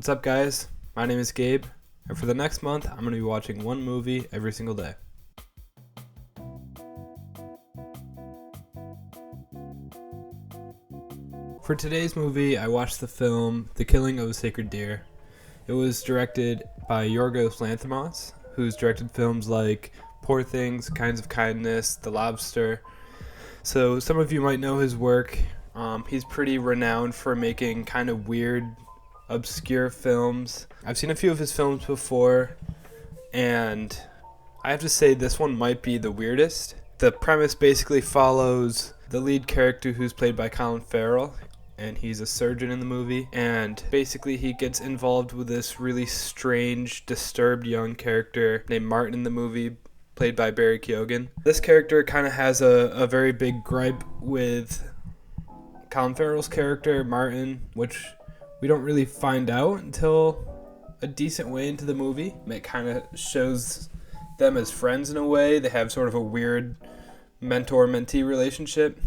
What's up, guys? My name is Gabe, and for the next month, I'm going to be watching one movie every single day. For today's movie, I watched the film The Killing of a Sacred Deer. It was directed by Yorgos Lanthimos, who's directed films like Poor Things, Kinds of Kindness, The Lobster. So some of you might know his work. He's pretty renowned for making kind of weird, obscure films. I've seen a few of his films before, and I have to say this one might be the weirdest. The premise basically follows the lead character, who's played by Colin Farrell, and he's a surgeon in the movie, and basically he gets involved with this really strange, disturbed young character named Martin in the movie, played by Barry Keoghan. This character kind of has a very big gripe with Colin Farrell's character, Martin, which we don't really find out until a decent way into the movie. It kind of shows them as friends in a way. They have sort of a weird mentor-mentee relationship.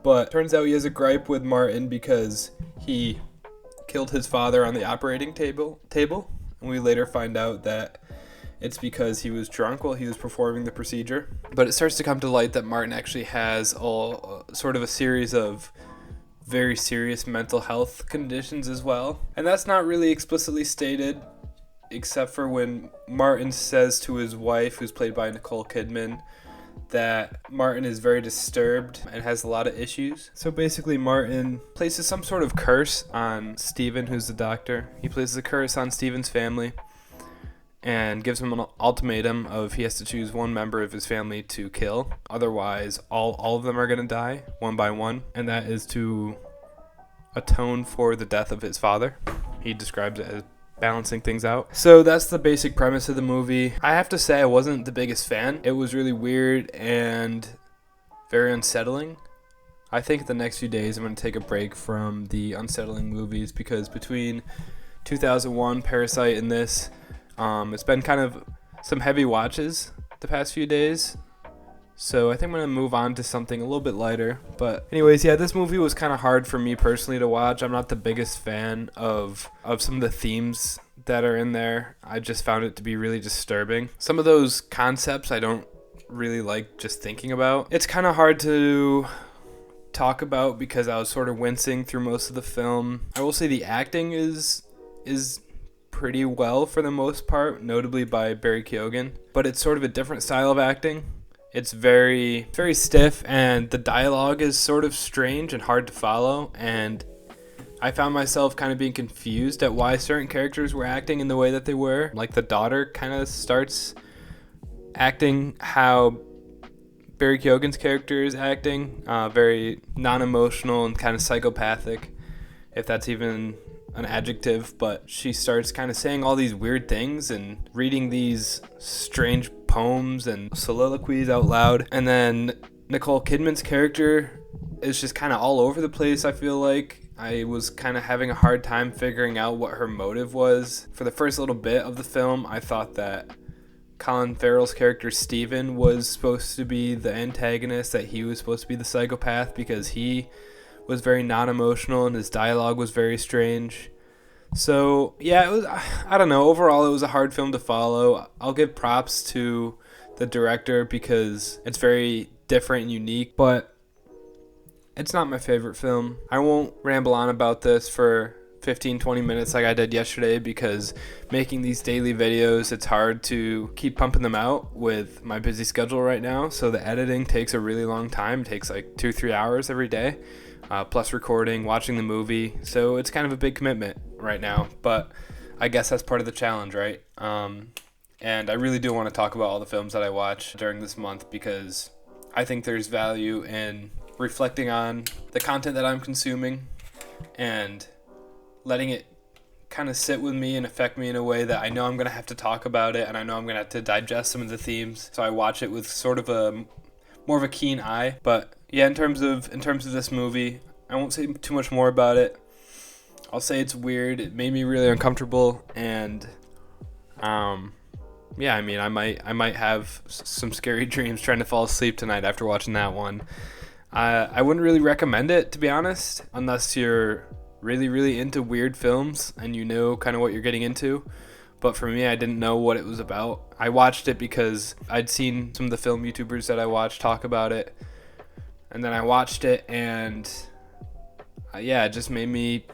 But turns out he has a gripe with Martin because he killed his father on the operating table. And we later find out that it's because he was drunk while he was performing the procedure. But it starts to come to light that Martin actually has sort of a series of very serious mental health conditions as well. And that's not really explicitly stated, except for when Martin says to his wife, who's played by Nicole Kidman, that Martin is very disturbed and has a lot of issues. So basically Martin places some sort of curse on Steven, who's the doctor. He places a curse on Steven's family and gives him an ultimatum of he has to choose one member of his family to kill. Otherwise, all of them are going to die, one by one. And that is to atone for the death of his father. He describes it as balancing things out. So that's the basic premise of the movie. I have to say I wasn't the biggest fan. It was really weird and very unsettling. I think the next few days I'm going to take a break from the unsettling movies, because between 2001, Parasite, and this, it's been kind of some heavy watches the past few days. So I think I'm going to move on to something a little bit lighter. But anyways, yeah, this movie was kind of hard for me personally to watch. I'm not the biggest fan of some of the themes that are in there. I just found it to be really disturbing. Some of those concepts I don't really like just thinking about. It's kind of hard to talk about because I was sort of wincing through most of the film. I will say the acting is pretty well for the most part, notably by Barry Keoghan. But it's sort of a different style of acting. It's very, very stiff, and the dialogue is sort of strange and hard to follow, and I found myself kind of being confused at why certain characters were acting in the way that they were. Like the daughter kind of starts acting how Barry Keoghan's character is acting, very non-emotional and kind of psychopathic, if that's even an adjective. But she starts kind of saying all these weird things and reading these strange poems and soliloquies out loud. And then Nicole Kidman's character is just kind of all over the place. I feel like I was kind of having a hard time figuring out what her motive was. For the first little bit of the film, I thought that Colin Farrell's character Steven was supposed to be the antagonist, that he was supposed to be the psychopath, because he was very non-emotional and his dialogue was very strange. So yeah, it was, I don't know, overall it was a hard film to follow. I'll give props to the director because it's very different and unique, but it's not my favorite film. I won't ramble on about this for 15-20 minutes like I did yesterday, because making these daily videos, it's hard to keep pumping them out with my busy schedule right now. So the editing takes a really long time. It takes like 2-3 hours every day. Plus recording, watching the movie. So it's kind of a big commitment right now, but I guess that's part of the challenge, right? And I really do want to talk about all the films that I watch during this month, because I think there's value in reflecting on the content that I'm consuming and letting it kind of sit with me and affect me in a way that I know I'm going to have to talk about it, and I know I'm going to have to digest some of the themes. So I watch it with sort of a more of a keen eye. But yeah, in terms of this movie, I won't say too much more about it. I'll say it's weird. It made me really uncomfortable, and yeah, I mean, I might have some scary dreams trying to fall asleep tonight after watching that one. I wouldn't really recommend it, to be honest, unless you're really, really into weird films and you know kind of what you're getting into. But for me, I didn't know what it was about. I watched it because I'd seen some of the film YouTubers that I watched talk about it. And then I watched it, and yeah, it just made me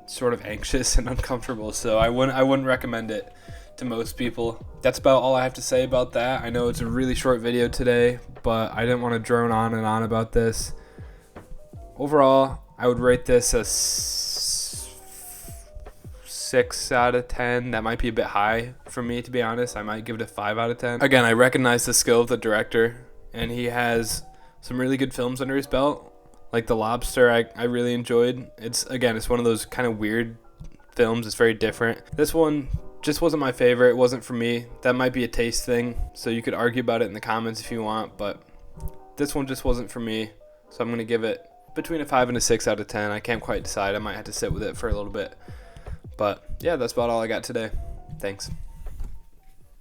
sort of anxious and uncomfortable. So I wouldn't recommend it to most people. That's about all I have to say about that. I know it's a really short video today, but I didn't want to drone on and on about this. Overall, I would rate this a 6 out of 10. That might be a bit high for me, to be honest. I might give it a 5 out of 10. Again, I recognize the skill of the director, and he has some really good films under his belt. Like The Lobster, I really enjoyed. It's one of those kind of weird films. It's very different. This one just wasn't my favorite. It wasn't for me. That might be a taste thing, so you could argue about it in the comments if you want, but this one just wasn't for me. So I'm going to give it between a 5 and a 6 out of 10. I can't quite decide. I might have to sit with it for a little bit. But yeah, that's about all I got today. Thanks.